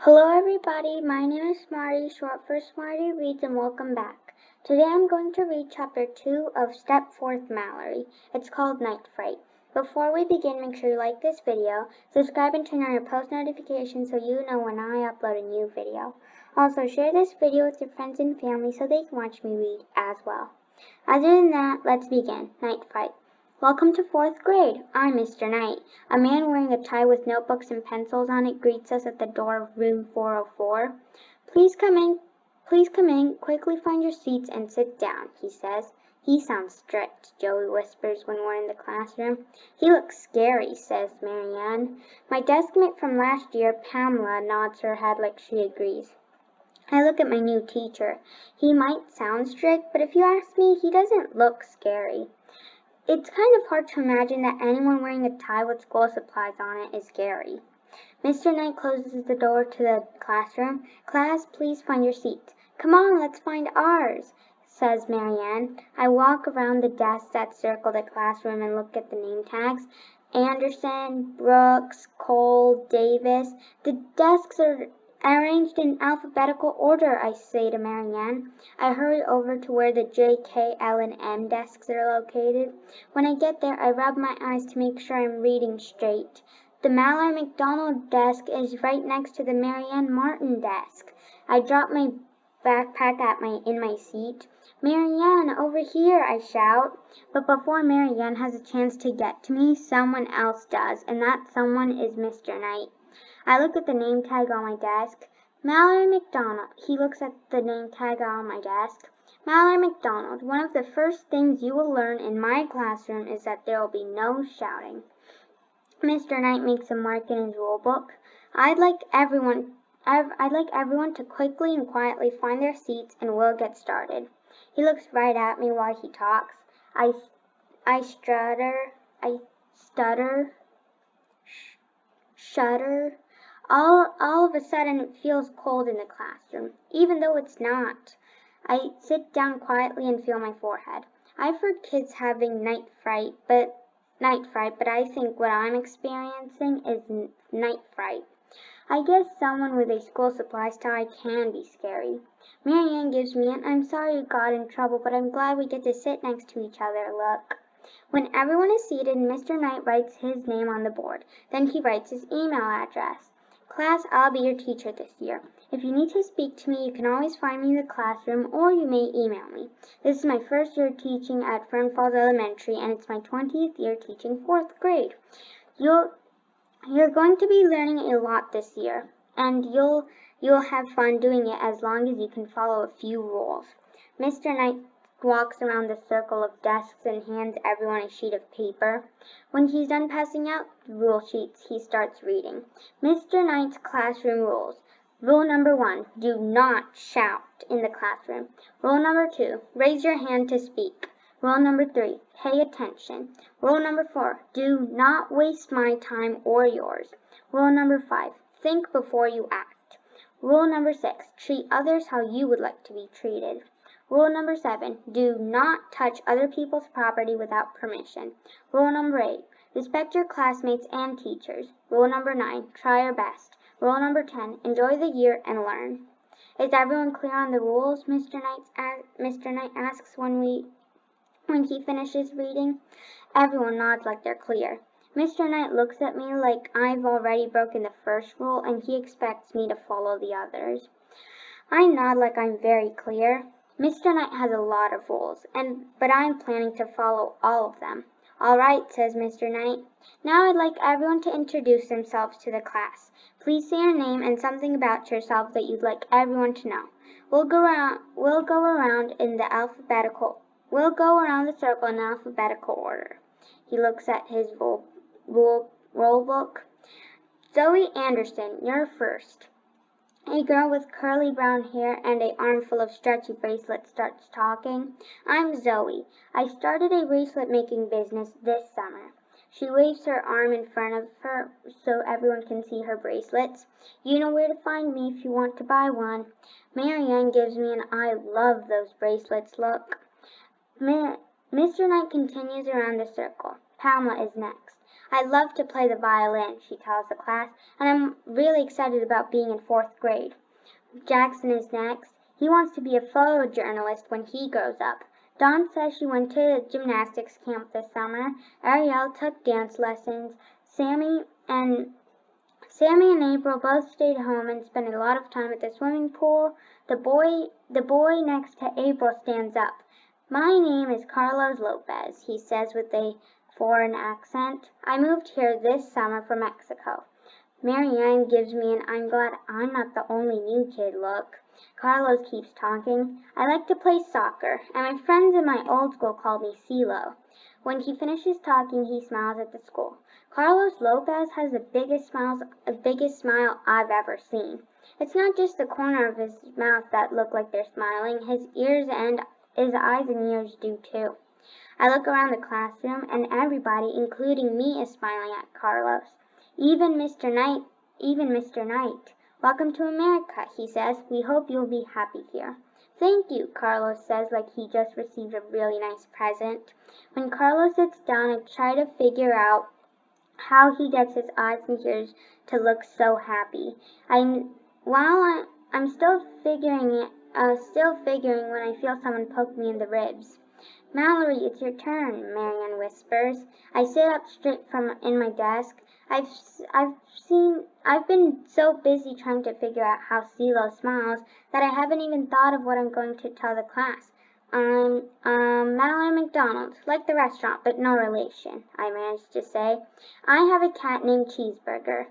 Hello everybody, my name is Smarty, short for Smarty Reads, and welcome back. Today I'm going to read Chapter 2 of Step 4 Mallory. It's called Night Fright. Before we begin, make sure you like this video, subscribe and turn on your post notifications so you know when I upload a new video. Also, share this video with your friends and family so they can watch me read as well. Other than that, let's begin. Night Fright. Welcome to 4th grade. I'm Mr. Knight. A man wearing a tie with notebooks and pencils on it greets us at the door of room 404. Please come in. Please come in. Quickly find your seats and sit down, he says. He sounds strict, Joey whispers when we're in the classroom. He looks scary, says Marianne. My deskmate from last year, Pamela, nods her head like she agrees. I look at my new teacher. He might sound strict, but if you ask me, he doesn't look scary. It's kind of hard to imagine that anyone wearing a tie with school supplies on it is scary. Mr. Knight closes the door to the classroom. Class, please find your seats. Come on, let's find ours, says Marianne. I walk around the desks that circle the classroom and look at the name tags. Anderson, Brooks, Cole, Davis. The desks are arranged in alphabetical order, I say to Marianne. I hurry over to where the J, K, L, and M desks are located. When I get there, I rub my eyes to make sure I'm reading straight. The Mallory McDonald desk is right next to the Marianne Martin desk. I drop my backpack in my seat. Marianne, over here, I shout. But before Marianne has a chance to get to me, someone else does, and that someone is Mr. Knight. I look at the name tag on my desk. Mallory McDonald. He looks at the name tag on my desk. Mallory McDonald, one of the first things you will learn in my classroom is that there will be no shouting. Mr. Knight makes a mark in his rule book. I'd like everyone to quickly and quietly find their seats and we'll get started. He looks right at me while he talks. I stutter, shudder. All of a sudden it feels cold in the classroom, even though it's not. I sit down quietly and feel my forehead. I've heard kids having night fright, but I think what I'm experiencing is night fright. I guess someone with a school supplies tie can be scary. Marianne gives me an I'm sorry you got in trouble, but I'm glad we get to sit next to each other look. When everyone is seated, Mr. Knight writes his name on the board. Then he writes his email address. Class, I'll be your teacher this year. If you need to speak to me, you can always find me in the classroom or you may email me. This is my first year teaching at Fern Falls Elementary and it's my 20th year teaching 4th grade. You're going to be learning a lot this year and you'll have fun doing it as long as you can follow a few rules. Mr. Knight walks around the circle of desks and hands everyone a sheet of paper. When he's done passing out the rule sheets, he starts reading. Mr. Knight's classroom rules. Rule number 1, do not shout in the classroom. Rule number 2, raise your hand to speak. Rule number 3, pay attention. Rule number 4, do not waste my time or yours. Rule number 5, think before you act. Rule number 6, treat others how you would like to be treated. Rule number 7, do not touch other people's property without permission. Rule number 8, respect your classmates and teachers. Rule number 9, try your best. Rule number 10, enjoy the year and learn. Is everyone clear on the rules? Mr. Knight asks when he finishes reading. Everyone nods like they're clear. Mr. Knight looks at me like I've already broken the first rule and he expects me to follow the others. I nod like I'm very clear. Mr. Knight has a lot of rules, but I'm planning to follow all of them. All right, says Mr. Knight. Now I'd like everyone to introduce themselves to the class. Please say your name and something about yourself that you'd like everyone to know. We'll go around the circle in alphabetical order. He looks at his roll book. Zoe Anderson, you're first. A girl with curly brown hair and an armful of stretchy bracelets starts talking. I'm Zoe. I started a bracelet making business this summer. She waves her arm in front of her so everyone can see her bracelets. You know where to find me if you want to buy one. Marianne gives me an I love those bracelets look. Mr. Knight continues around the circle. Pamela is next. I love to play the violin, she tells the class, and I'm really excited about being in 4th grade. Jackson is next. He wants to be a photojournalist when he grows up. Dawn says she went to gymnastics camp this summer. Ariel took dance lessons. Sammy and April both stayed home and spent a lot of time at the swimming pool. The boy next to April stands up. My name is Carlos Lopez, he says with a foreign accent. I moved here this summer from Mexico. Marianne gives me an I'm glad I'm not the only new kid look. Carlos keeps talking. I like to play soccer, and my friends in my old school call me CeeLo. When he finishes talking, he smiles at the school. Carlos Lopez has the biggest smile I've ever seen. It's not just the corner of his mouth that look like they're smiling. His eyes and ears do too. I look around the classroom, and everybody, including me, is smiling at Carlos. Even Mr. Knight. Welcome to America, he says. We hope you'll be happy here. Thank you, Carlos says like he just received a really nice present. When Carlos sits down, I try to figure out how he gets his eyes and ears to look so happy. I'm still figuring when I feel someone poke me in the ribs. Mallory, it's your turn, Marianne whispers. I sit up straight from in my desk. I've been so busy trying to figure out how CeeLo smiles that I haven't even thought of what I'm going to tell the class. Mallory McDonald, like the restaurant, but no relation, I managed to say. I have a cat named Cheeseburger.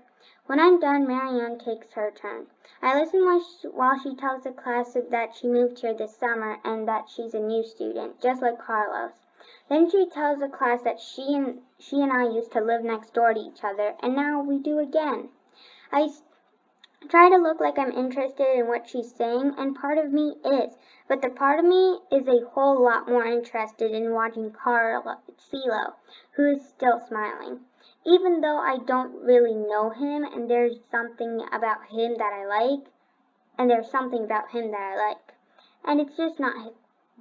When I'm done, Marianne takes her turn. I listen while she tells the class that she moved here this summer and that she's a new student, just like Carlos. Then she tells the class that she and I used to live next door to each other, and now we do again. I try to look like I'm interested in what she's saying, and part of me is, but the part of me is a whole lot more interested in watching CeeLo, who is still smiling. Even though I don't really know him, and there's something about him that I like, and it's just not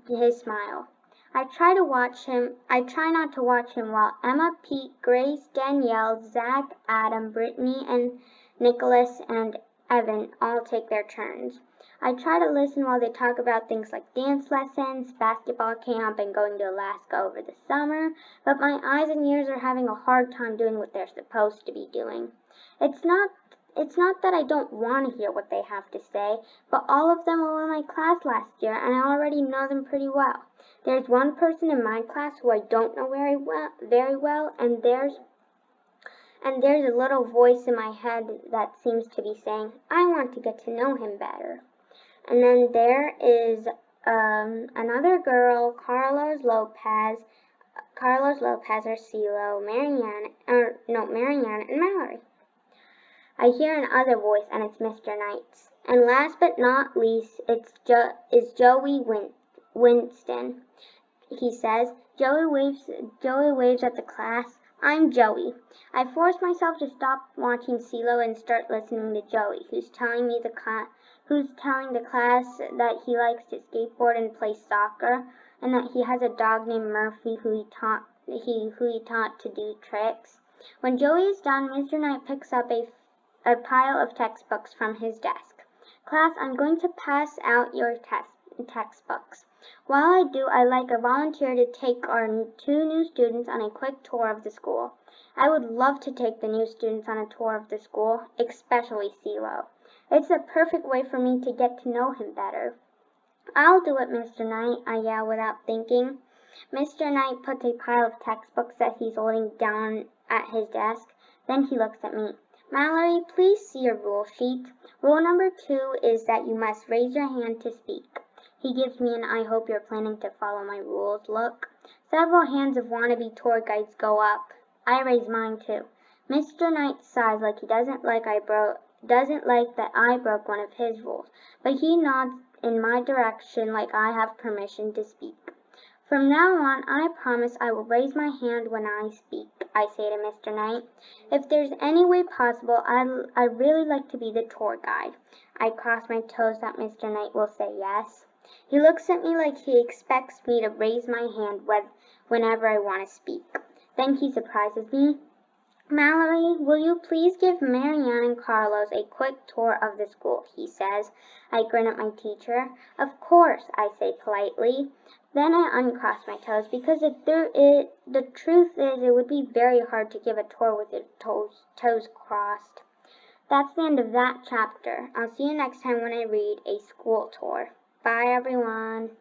his smile. I try not to watch him while Emma, Pete, Grace, Danielle, Zach, Adam, Brittany, and Nicholas and Evan all take their turns. I try to listen while they talk about things like dance lessons, basketball camp, and going to Alaska over the summer, but my eyes and ears are having a hard time doing what they're supposed to be doing. It's not that I don't want to hear what they have to say, but all of them were in my class last year, and I already know them pretty well. There's one person in my class who I don't know very well, and there's a little voice in my head that seems to be saying, I want to get to know him better. And then there is another girl, Carlos Lopez or CeeLo, Marianne and Mallory. I hear another voice, and it's Mr. Knight's. And last but not least, it's Joey Winston. He says. Joey waves at the class. I'm Joey. I force myself to stop watching CeeLo and start listening to Joey, who's telling the class that he likes to skateboard and play soccer, and that he has a dog named Murphy who he taught to do tricks. When Joey is done, Mr. Knight picks up a pile of textbooks from his desk. Class, I'm going to pass out your textbooks. While I do, I'd like a volunteer to take our 2 new students on a quick tour of the school. I would love to take the new students on a tour of the school, especially CeeLo. It's a perfect way for me to get to know him better. I'll do it, Mr. Knight, I yell without thinking. Mr. Knight puts a pile of textbooks that he's holding down at his desk. Then he looks at me. Mallory, please see your rule sheet. Rule number 2 is that you must raise your hand to speak. He gives me an I hope you're planning to follow my rules look. Several hands of wannabe tour guides go up. I raise mine too. Mr. Knight sighs like he doesn't like that I broke one of his rules, but he nods in my direction like I have permission to speak. From now on, I promise I will raise my hand when I speak, I say to Mr. Knight. If there's any way possible, I'd really like to be the tour guide. I cross my toes that Mr. Knight will say yes. He looks at me like he expects me to raise my hand whenever I want to speak. Then he surprises me. Mallory, will you please give Marianne and Carlos a quick tour of the school, he says. I grin at my teacher. Of course, I say politely. Then I uncross my toes because the truth is it would be very hard to give a tour with your toes crossed. That's the end of that chapter. I'll see you next time when I read A School Tour. Bye, everyone.